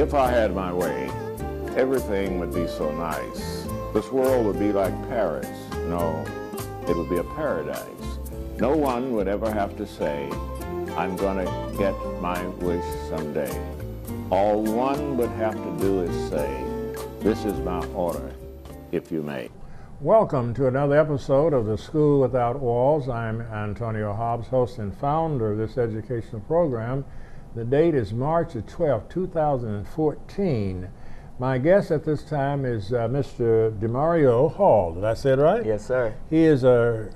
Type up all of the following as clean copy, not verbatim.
If I had my way, everything would be so nice. This world would be like Paris. No, it would be a paradise. No one would ever have to say, I'm going to get my wish someday. All one would have to do is say, this is my order, if you may. Welcome to another episode of The School Without Walls. I'm Antonio Hobbs, host and founder of this educational program. The date is March the 12th, 2014. My guest at this time is Mr. DeMario Hall. Did I say it right? Yes, sir. He is a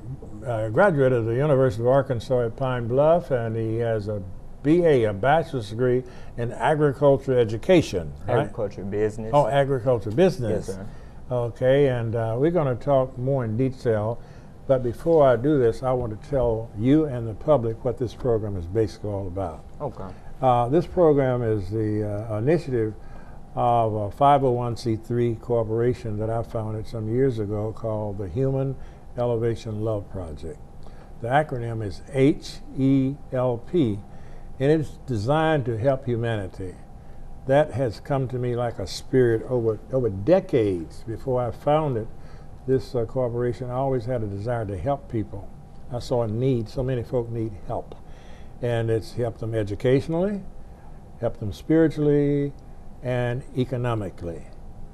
graduate of the University of Arkansas at Pine Bluff, and he has a BA, a bachelor's degree in agriculture education. Right? Agriculture business. Oh, agriculture business. Yes, sir. Okay, and we're going to talk more in detail, but before I do this, I want to tell you and the public what this program is basically all about. Okay. This program is the initiative of a 501c3 corporation that I founded some years ago called the Human Elevation Love Project. The acronym is HELP, and it's designed to help humanity. That has come to me like a spirit over decades. Before I founded this corporation, I always had a desire to help people. I saw a need, so many folk need help. And it's helped them educationally, helped them spiritually, and economically.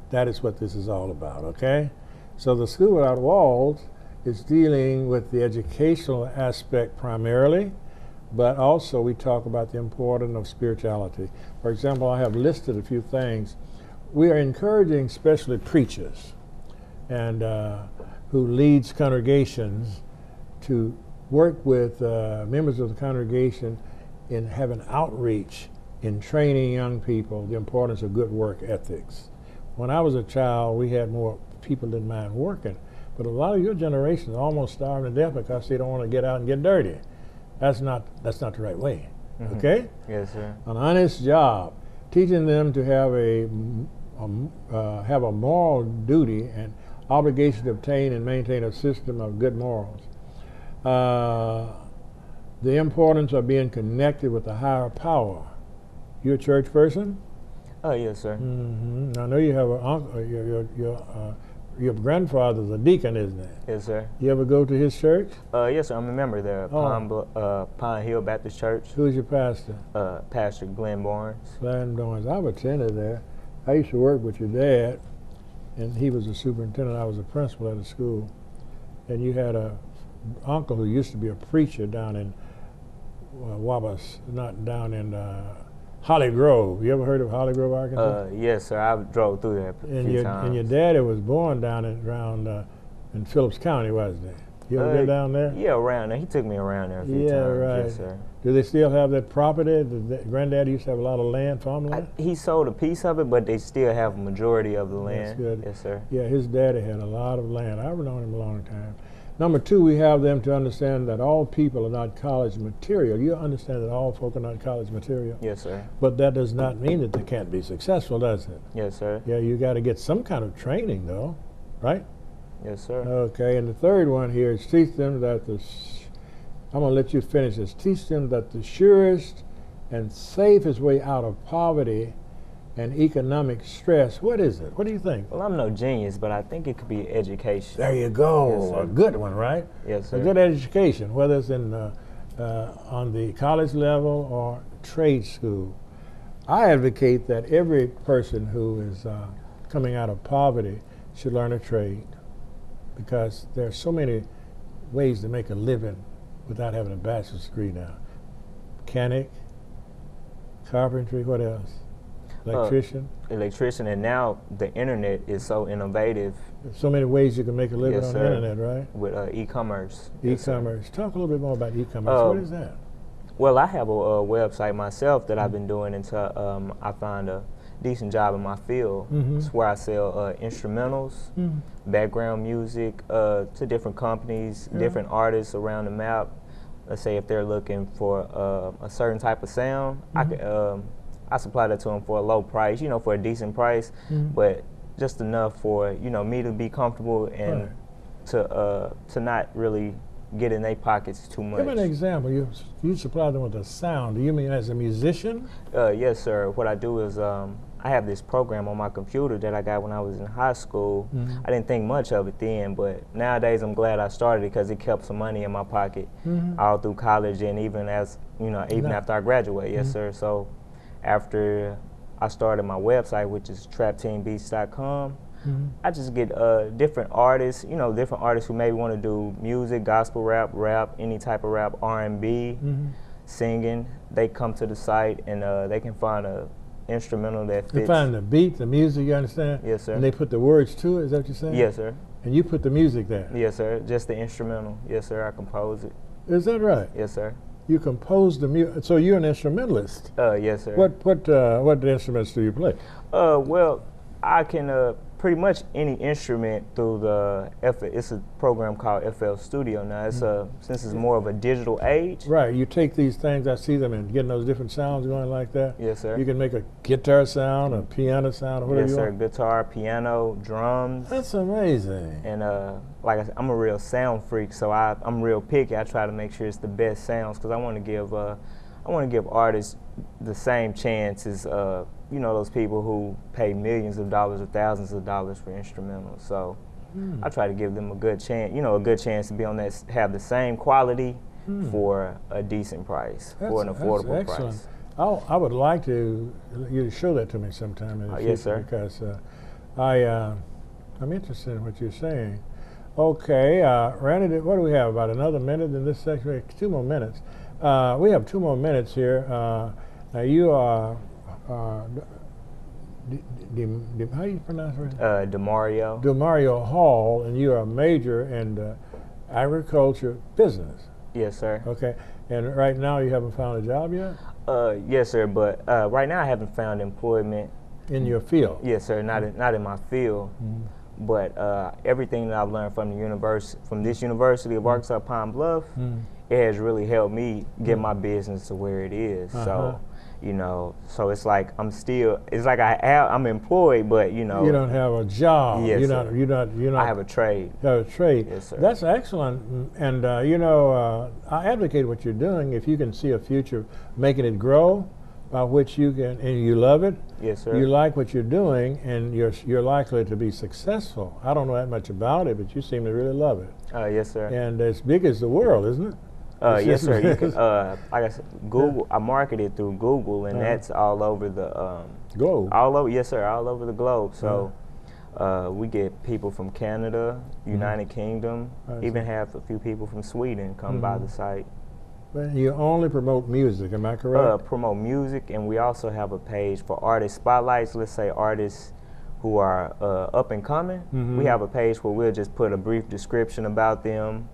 That is what this is all about, okay? So the School Without Walls is dealing with the educational aspect primarily, but also we talk about the importance of spirituality. For example, I have listed a few things. We are encouraging especially preachers and who leads congregations to work with members of the congregation in having outreach in training young people the importance of good work ethics. When I was a child, we had more people didn't mind working, but a lot of your generation is almost starving to death because they don't want to get out and get dirty. That's not the right way. Mm-hmm. Okay? Yes, sir. An honest job, teaching them to have a moral duty and obligation to obtain and maintain a system of good morals. The importance of being connected with a higher power. You a church person? Oh, yes, sir. Mm-hmm. I know you have an uncle. Your grandfather's a deacon, isn't it? Yes, sir. You ever go to his church? Yes, sir. I'm a member there, Pine Hill Baptist Church. Who's your pastor? Pastor Glenn Barnes. Glenn Barnes. I've attended there. I used to work with your dad, and he was a superintendent. I was a principal at a school. And you had a uncle who used to be a preacher down in Wabas, not down in Holly Grove. You ever heard of Holly Grove, Arkansas? Yes, sir. I drove through there a few times. And your daddy was born down around in Phillips County, wasn't he? You ever been down there? Yeah, around there. He took me around there a few times. Yeah, right. Yes, sir. Do they still have that property? Granddaddy used to have a lot of land, farmland? He sold a piece of it, but they still have a majority of the land. That's good. Yes, sir. Yeah, his daddy had a lot of land. I've known him a long time. Number two, we have them to understand that all people are not college material. You understand that all folk are not college material? Yes, sir. But that does not mean that they can't be successful, does it? Yes, sir. Yeah, you got to get some kind of training, though, right? Yes, sir. Okay, and the third one here is teach them that I'm going to let you finish this. Teach them that the surest and safest way out of poverty and economic stress, what is it? What do you think? Well, I'm no genius, but I think it could be education. There you go. Yes, a good one, right? Yes, sir. A good education, whether it's in on the college level or trade school. I advocate that every person who is coming out of poverty should learn a trade, because there are so many ways to make a living without having a bachelor's degree now. Mechanic, carpentry, what else? Electrician? Electrician, and now the internet is so innovative. There's so many ways you can make a living Yes, on sir. the internet, right? With e-commerce. E-commerce. Talk a little bit more about e-commerce. What is that? Well, I have a website myself that I've been doing until I find a decent job in my field. Mm-hmm. It's where I sell instrumentals, background music to different companies, different artists around the map. Let's say if they're looking for a certain type of sound, I supply that to them for a low price, for a decent price, but just enough for me to be comfortable and to not really get in their pockets too much. Give me an example. You supply them with a sound. Do you mean as a musician? Yes, sir. What I do is I I have this program on my computer that I got when I was in high school. I didn't think much of it then, but nowadays I'm glad I started it because it kept some money in my pocket all through college and even as, you know, even after I graduate. Yes, sir. So after I started my website, which is trapteambeats.com, I just get different artists, you know, different artists who maybe want to do music, gospel rap, any type of rap, R&B, singing. They come to the site and they can find a instrumental that fits. They find the beat, the music, you understand? Yes, sir. And they put the words to it, is that what you're saying? Yes, sir. And you put the music there? Yes, sir. Just the instrumental. Yes, sir. I compose it. Is that right? Yes, sir. You compose the music, so you're an instrumentalist? Yes, sir. What instruments do you play? Well, I can pretty much any instrument through the it's a program called FL Studio now. It's since it's more of a digital age. Right. You take these things, I see them, and getting those different sounds going like that. Yes, sir. You can make a guitar sound, a piano sound, or whatever you want. Yes, sir. Guitar, piano, drums. That's amazing. And like I said, I'm a real sound freak, so I'm real picky. I try to make sure it's the best sounds because I want to give artists the same chance as you know, those people who pay millions of dollars or thousands of dollars for instrumentals. So I try to give them a good chance, you know, a good chance to be on that, have the same quality for a decent price, for an affordable price. I would like you to show that to me sometime in the future. Yes, sir. Because I'm interested in what you're saying. Okay, Randy, what do we have? About another minute in this section? We have 2 more minutes. We have 2 more minutes here. Now you are, how do you pronounce it? DeMario. DeMario Hall, and you are a major in agriculture business. Yes, sir. Okay, and right now you haven't found a job yet? Yes, sir, but right now I haven't found employment. In your field? Yes, sir, not in my field. But everything that I've learned from this University of Arkansas Pine Bluff, it has really helped me get my business to where it is. So, you know, so it's like I'm employed, but you know, you don't have a job. Yes, you're sir. not. I have a trade. You have a trade. Yes, sir. That's excellent, and you know, I advocate what you're doing. If you can see a future making it grow, by which you can, and you love it. Yes, sir. You like what you're doing, and you're likely to be successful. I don't know that much about it, but you seem to really love it. Yes, sir. And as big as the world, isn't it? Yes, sir. You can, like I said, Google. I market it through Google, and that's all over the globe. All over, yes, sir. All over the globe. So we get people from Canada, United Kingdom, even have a few people from Sweden come by the site. But you only promote music, am I correct? Promote music, and we also have a page for artist spotlights. Let's say artists who are up and coming. We have a page where we'll just put a brief description about them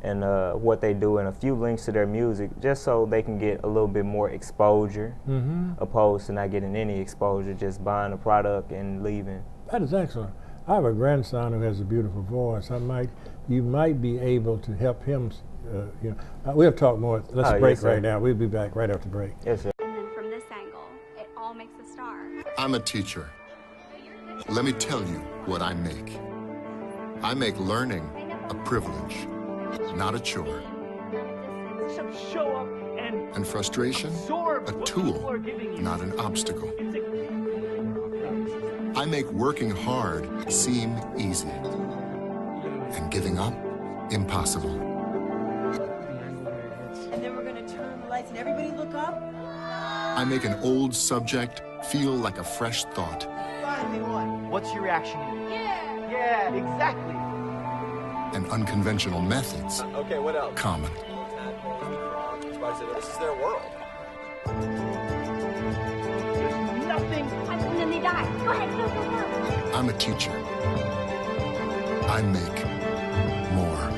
and what they do and a few links to their music, just so they can get a little bit more exposure, opposed to not getting any exposure, just buying a product and leaving. That is excellent. I have a grandson who has a beautiful voice. You might be able to help him. You know, we'll talk more. Let's break right now. We'll be back right after break. Yes, sir. And then from this angle, it all makes a star. I'm a teacher. Let me tell you what I make. I make learning a privilege, not a chore. Show up And frustration, a tool, not an obstacle. I make working hard seem easy, and giving up impossible. And then we're going to turn the lights and everybody look up. I make an old subject feel like a fresh thought. finally won. What's your reaction? Yeah. Yeah, exactly. And unconventional methods Okay, what else? common. This is their world. There's nothing. And then they die. Go ahead, go, go, go. I'm a teacher. I make more.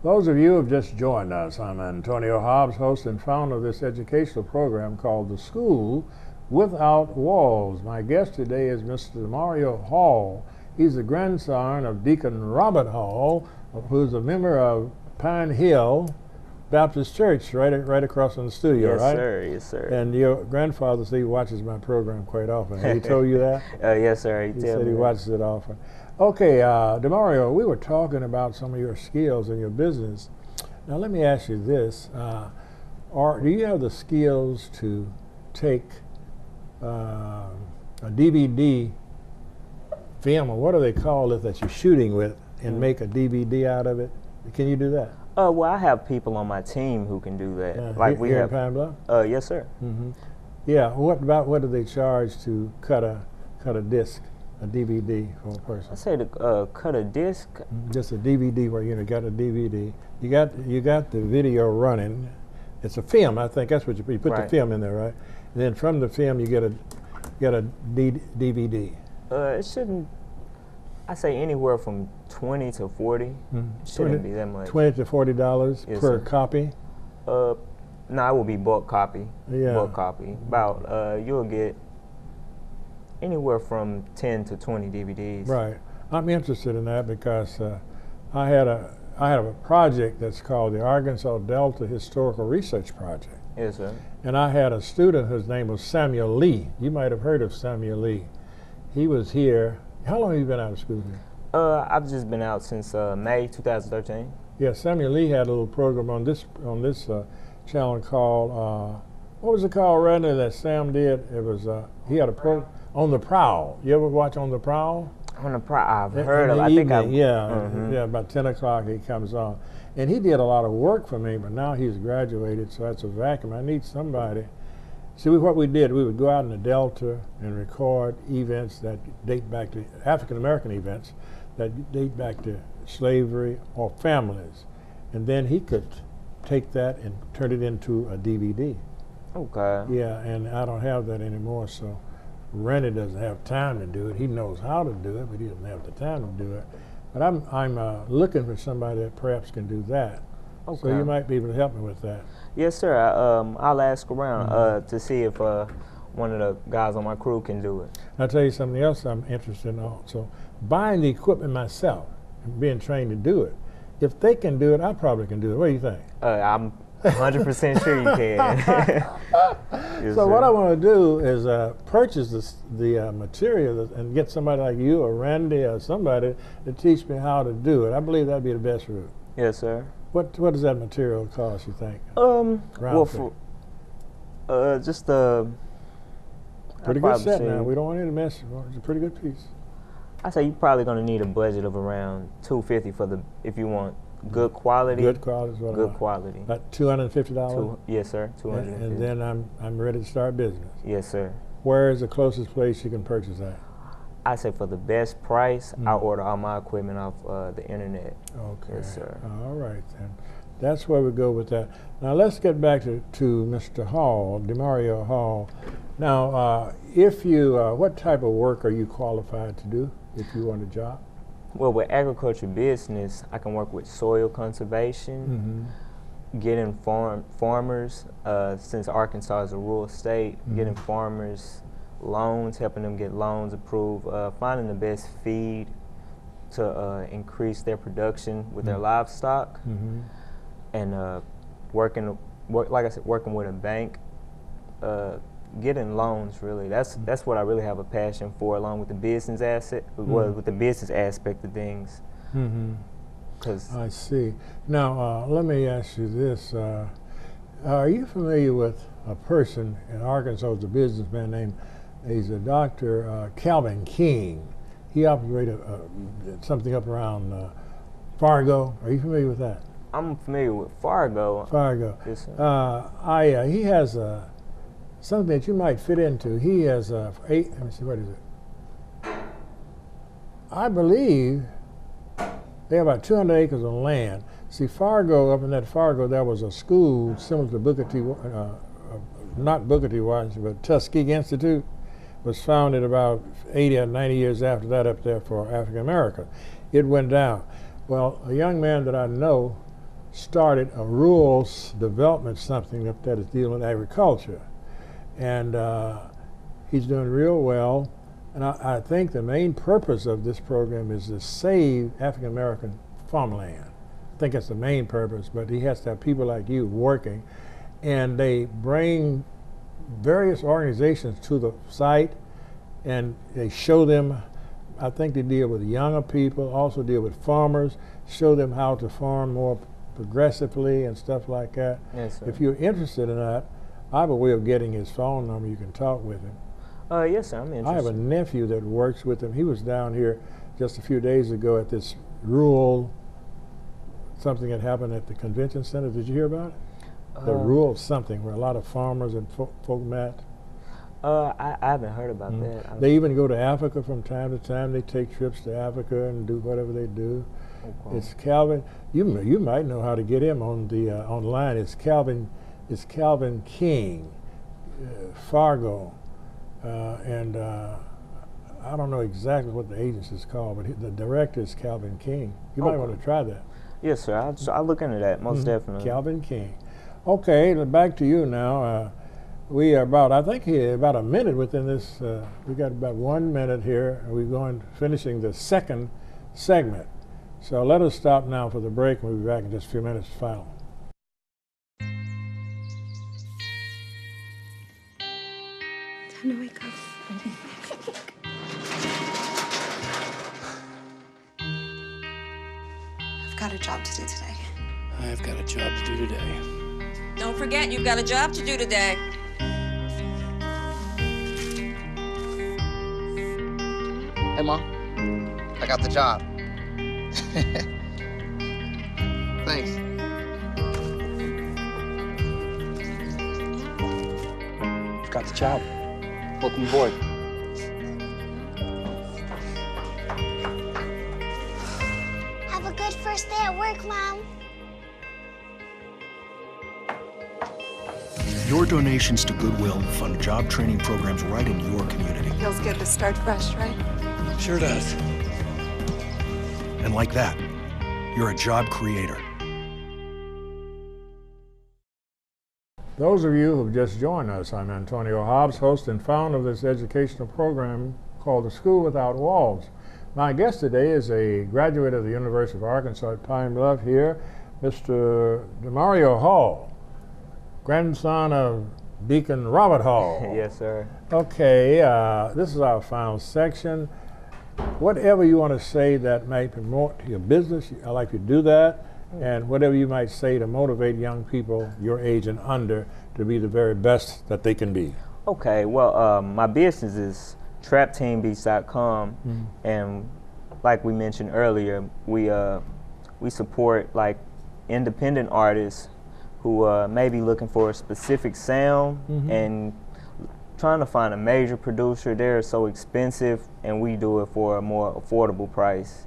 Those of you who have just joined us, I'm Antonio Hobbs, host and founder of this educational program called The School Without Walls. My guest today is Mr. DeMario Hall. He's the grandson of Deacon Robert Hall, who's a member of Pine Hill Baptist Church, right across from the studio, Yes, right? sir. Yes, sir. And your grandfather said he watches my program quite often. Has he told you that? Yes, sir. He said he watches it often. Okay, DeMario, we were talking about some of your skills in your business. Now let me ask you this: do you have the skills to take a DVD film, or what do they call it that you're shooting with, and make a DVD out of it? Can you do that? Well, I have people on my team who can do that. Like we here have. in Pine Bluff? Yes, sir. Mm-hmm. Yeah. What do they charge to cut a disc, a DVD for a person? I say to cut a disc. Just a DVD where you got a DVD. You got the video running. It's a film. I think that's what you put the film in there, right? And then from the film you get a DVD. It shouldn't. I say anywhere from 20 to 40. Shouldn't be that much. $20 to $40 Yes, per sir. copy. No, it will be bulk copy. Yeah. Bulk copy. About you'll get anywhere from 10 to 20 DVDs. Right. I'm interested in that because I have a project that's called the Arkansas Delta Historical Research Project. Yes, sir. And I had a student whose name was Samuel Lee. You might have heard of Samuel Lee. He was here. How long have you been out of school here? I've just been out since May 2013. Yeah, Samuel Lee had a little program on this channel called what was it called, Randy, that Sam did? It was he had a program On the Prowl. You ever watch On the Prowl? On the Prowl, I've heard of. Yeah, about 10 o'clock he comes on, and he did a lot of work for me. But now he's graduated, so that's a vacuum. I need somebody. See, what we did, we would go out in the Delta and record events that date back to African American events that date back to slavery or families, and then he could take that and turn it into a DVD. Okay. Yeah, and I don't have that anymore, so Rennie doesn't have time to do it. He knows how to do it, but he doesn't have the time to do it. But I'm looking for somebody that perhaps can do that. Okay. So you might be able to help me with that. Yes, sir. I'll ask around to see if one of the guys on my crew can do it. I'll tell you something else I'm interested in also. Buying the equipment myself and being trained to do it. If they can do it, I probably can do it. What do you think? I'm 100% sure you can. Yes, so sir. what I want to do is purchase the material and get somebody like you or Randy or somebody to teach me how to do it. I believe that'd be the best route. Yes, sir. What does that material cost, you think? Well, for just pretty good set now. We don't want any to mess. It's a pretty good piece. I say you're probably going to need a budget of around $250 if you want good quality. Good quality is what Good quality. About $250. Yes, sir. $250. And then I'm ready to start business. Yes, sir. Where is the closest place you can purchase that? I say for the best price, I'll order all my equipment off the internet. Okay. Yes, sir. All right, then. That's where we go with that. Now let's get back to Mr. Hall, DeMario Hall. Now, if you, what type of work are you qualified to do if you want a job? Well, with agriculture business, I can work with soil conservation, getting farmers, since Arkansas is a rural state, getting farmers loans, helping them get loans approved, finding the best feed to increase their production with their livestock, and working with a bank, getting loans. Really, that's what I really have a passion for, along with the business with the business aspect of things. I see. Now, let me ask you this: are you familiar with a person in Arkansas, a businessman named? He's a Dr. Calvin King. He operated something up around Fargo. Are you familiar with that? I'm familiar with Fargo. Fargo. Yes, sir. He has something that you might fit into. He has let me see, what is it? I believe they have about 200 acres of land. See, Fargo, up in that Fargo, there was a school similar to Booker T. Not Booker T. Washington, but Tuskegee Institute. Was founded about 80 or 90 years after that up there for African Americans. It went down. Well, a young man that I know started a rural development something up there that's dealing with agriculture. And he's doing real well. And I think the main purpose of this program is to save African American farmland. I think that's the main purpose, but he has to have people like you working. And they bring various organizations to the site, and they show them, I think they deal with younger people, also deal with farmers, show them how to farm more progressively and stuff like that. Yes, sir. If you're interested in that, I have a way of getting his phone number. You can talk with him. Yes, sir, I'm interested. I have a nephew that works with him. He was down here just a few days ago at this rural something that happened at the convention center. Did you hear about it? The rural something where a lot of farmers and folk met. I haven't heard about that. They even go to Africa from time to time. They take trips to Africa and do whatever they do. Okay. It's Calvin. You might know how to get him on the online. It's Calvin King, Fargo, and I don't know exactly what the agency is called, but the director is Calvin King. You might want to try that. Yes, sir. I'll look into that most definitely. Calvin King. Okay, back to you now. We are about a minute within this. We got about 1 minute here. We're finishing the second segment. So let us stop now for the break, and we'll be back in just a few minutes. Final. Time to wake up. I've got a job to do today. I've got a job to do today. Don't forget, you've got a job to do today. Hey, Mom. I got the job. Thanks. I've got the job. Welcome aboard. Have a good first day at work, Mom. Your donations to Goodwill fund job training programs right in your community. Feels good to start fresh, right? Sure does. And like that, you're a job creator. Those of you who've just joined us, I'm Antonio Hobbs, host and founder of this educational program called The School Without Walls. My guest today is a graduate of the University of Arkansas at Pine Bluff here, Mr. DeMario Hall, grandson of Deacon Robert Hall. Yes, sir. Okay, this is our final section. Whatever you want to say that might promote your business, I'd like you to do that. And whatever you might say to motivate young people your age and under to be the very best that they can be. Okay, well, my business is trapteambeats.com, and like we mentioned earlier, we support like independent artists who may be looking for a specific sound and trying to find a major producer. They're so expensive, and we do it for a more affordable price.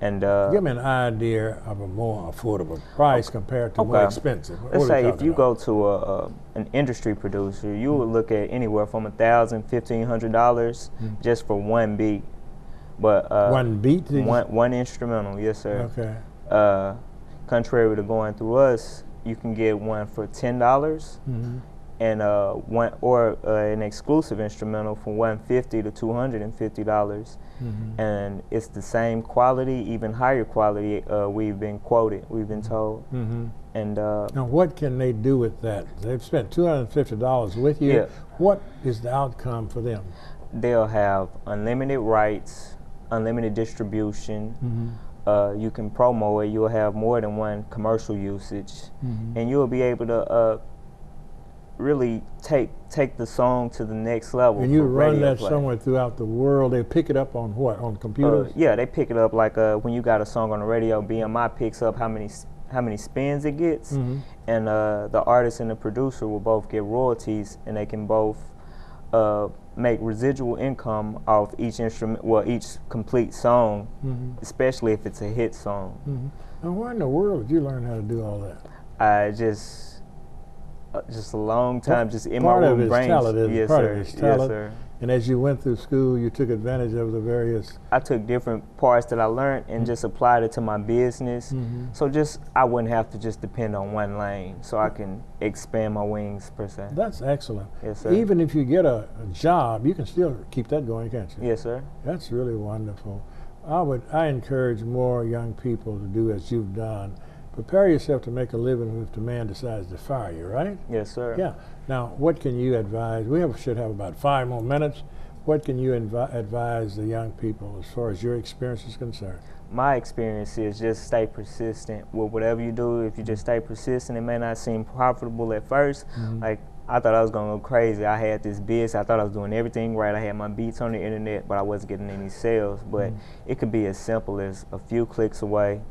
And give me an idea of a more affordable price compared to more expensive. Let's say if you go to an industry producer, you would look at anywhere from $1,000, $1,500 just for one beat. But one beat? One instrumental, yes, sir. Okay. Contrary to going through us, you can get one for $10. And an exclusive instrumental from $150 to $250, and it's the same quality, even higher quality. We've been told. And now, what can they do with that? They've spent $250 with you. Yeah. What is the outcome for them? They'll have unlimited rights, unlimited distribution. You can promo it. You'll have more than one commercial usage, and you'll be able to really take the song to the next level. And you run that somewhere throughout the world. They pick it up on what? On computers? Yeah, they pick it up like when you got a song on the radio. BMI picks up how many spins it gets, and the artist and the producer will both get royalties, and they can both make residual income off each instrument, each complete song, especially if it's a hit song. Now, where in the world did you learn how to do all that? I just a long time, just in my own brain. Yes, sir. Yes, sir. And as you went through school, you took advantage of the various... I took different parts that I learned and just applied it to my business. So I wouldn't have to just depend on one lane, so I can expand my wings, per se. That's excellent. Yes, sir. Even if you get a job, you can still keep that going, can't you? Yes, sir. That's really wonderful. I encourage more young people to do as you've done. Prepare yourself to make a living if the man decides to fire you, right? Yes, sir. Yeah. Now, what can you advise? We should have about 5 more minutes. What can you advise the young people as far as your experience is concerned? my experience is just stay persistent with whatever you do. If you just stay persistent, it may not seem profitable at first. Like, I thought I was gonna go crazy. I had this business. I thought I was doing everything right. I had my beats on the internet, but I wasn't getting any sales. But it could be as simple as a few clicks away.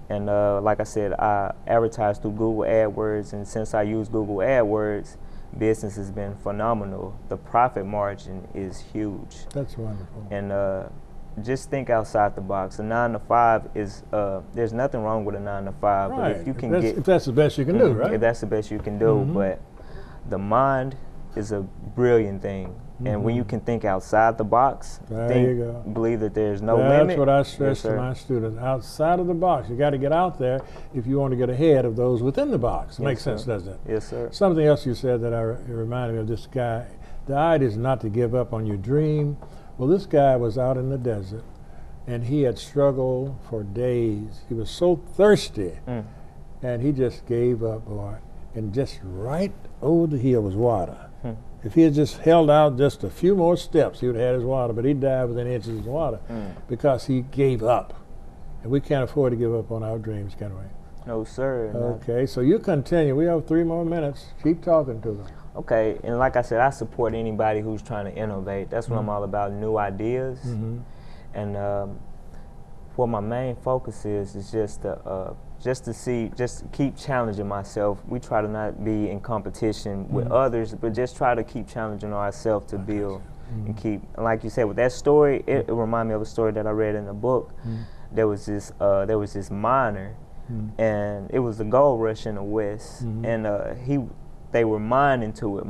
And like I said, I advertise through Google AdWords, and since I use Google AdWords, business has been phenomenal. The profit margin is huge. That's wonderful. And just think outside the box. A 9 to 5 is, there's nothing wrong with a 9 to 5, Right. but if you can if that's the best you can do, right? If that's the best you can do, but the mind is a brilliant thing. And when you can think outside the box, believe that there's no limit. That's what I stress to my students. Outside of the box. You got to get out there if you want to get ahead of those within the box. Makes sense, doesn't it? Yes, sir. Something else you said that it reminded me of this guy. The idea is not to give up on your dream. Well, this guy was out in the desert, and he had struggled for days. He was so thirsty, and he just gave up, boy. And just right over the hill was water. If he had just held out just a few more steps, he would have had his water, but he died within inches of water because he gave up. And we can't afford to give up on our dreams, can we? No, sir. Okay, so you continue. We have 3 more minutes. Keep talking to them. Okay, and like I said, I support anybody who's trying to innovate. That's what I'm all about, new ideas. And what my main focus is just to keep challenging myself. We try to not be in competition with others, but just try to keep challenging ourselves to build and keep. And like you said, with that story, it reminded me of a story that I read in a book. There was this miner, and it was a gold rush in the West, and they were mining to it,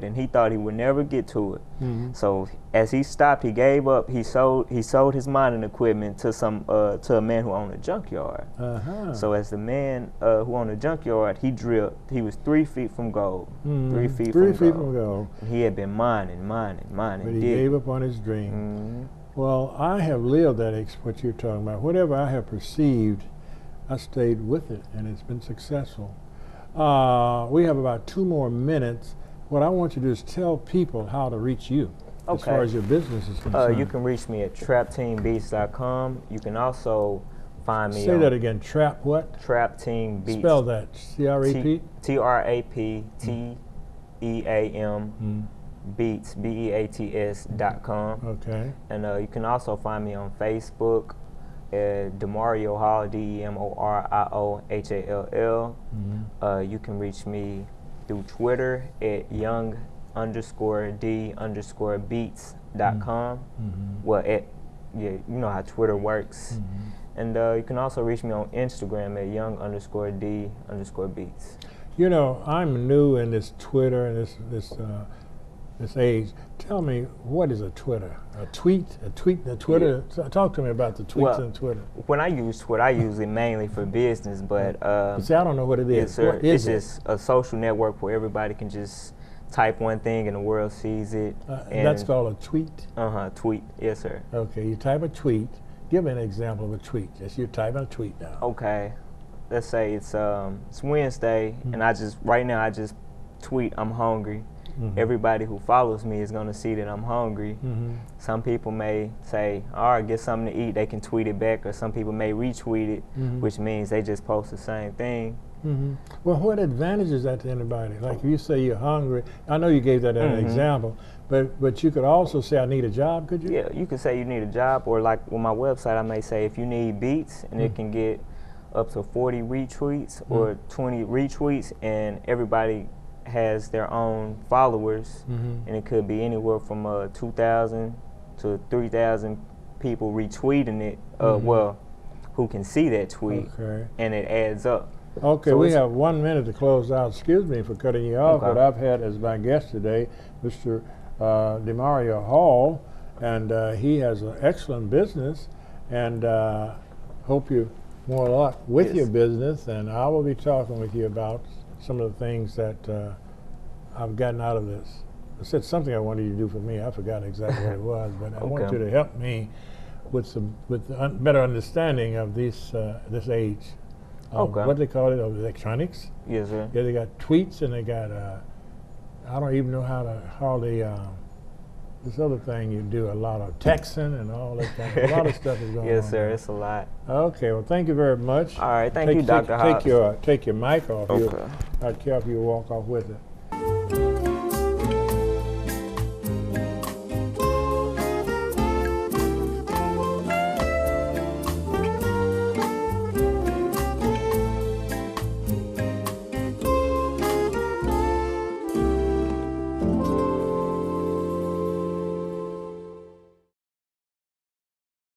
and he thought he would never get to it. So as he stopped, he gave up. He sold his mining equipment to a man who owned a junkyard. So as the man who owned a junkyard, he drilled. He was 3 feet from gold. 3 feet from gold. And he had been mining. But he gave up on his dream. Well, I have lived what you're talking about. Whatever I have perceived, I stayed with it, and it's been successful. We have about 2 more minutes. What I want you to do is tell people how to reach you as far as your business is concerned. You can reach me at trapteambeats.com. You can also find me Say that again, Trap what? Trap Team Beats. Spell that, C-R-A-P? T-R-A-P-T-E-A-M Beats, B-E-A-T-S.com. Okay. And you can also find me on Facebook, Demorio Hall, D-E-M-O-R-I-O-H-A-L-L. You can reach me through Twitter at young_D_beats.com. Well, you know how Twitter works. And you can also reach me on Instagram at young_D_beats. You know, I'm new in this Twitter and this age. Tell me, what is a Twitter? A tweet? A Twitter? Yeah. Talk to me about the tweets on Twitter. When I use Twitter, I use it mainly for business, but see, I don't know what it is. What is it? Just a social network where everybody can just type one thing and the world sees it. And that's called a tweet? Tweet. Yes, sir. Okay, you type a tweet. Give me an example of a tweet. Just you're typing a tweet now. Okay. Let's say it's Wednesday, and right now I just tweet, I'm hungry. Everybody who follows me is going to see that I'm hungry. Some people may say, all right, get something to eat. They can tweet it back, or some people may retweet it, which means they just post the same thing. Well, what advantage is that to anybody? Like if you say you're hungry, I know you gave that as an example, but you could also say I need a job, could you? Yeah, you could say you need a job, or like with my website, I may say if you need beats, and it can get up to 40 retweets or 20 retweets, and everybody has their own followers, and it could be anywhere from 2,000 to 3,000 people retweeting it, well, who can see that tweet, and it adds up. Okay, so we have 1 minute to close out. Excuse me for cutting you off, but I've had as my guest today Mr. Demorio Hall, and he has an excellent business, and hope you more luck with your business, and I will be talking with you about some of the things that I've gotten out of this. I said something I wanted you to do for me. I forgot exactly what it was, but I want you to help me with better understanding of this age. What they call it, of electronics. Yes, sir. Yeah, they got tweets and they got I don't even know how to hardly this other thing you do, a lot of texting and all that kind of, a lot of stuff is going on. Yes, sir. there. It's a lot. Okay, well, thank you very much. All right, thank you, Dr. Hobbs. Take your mic off. Okay. I'd care if you walk off with it.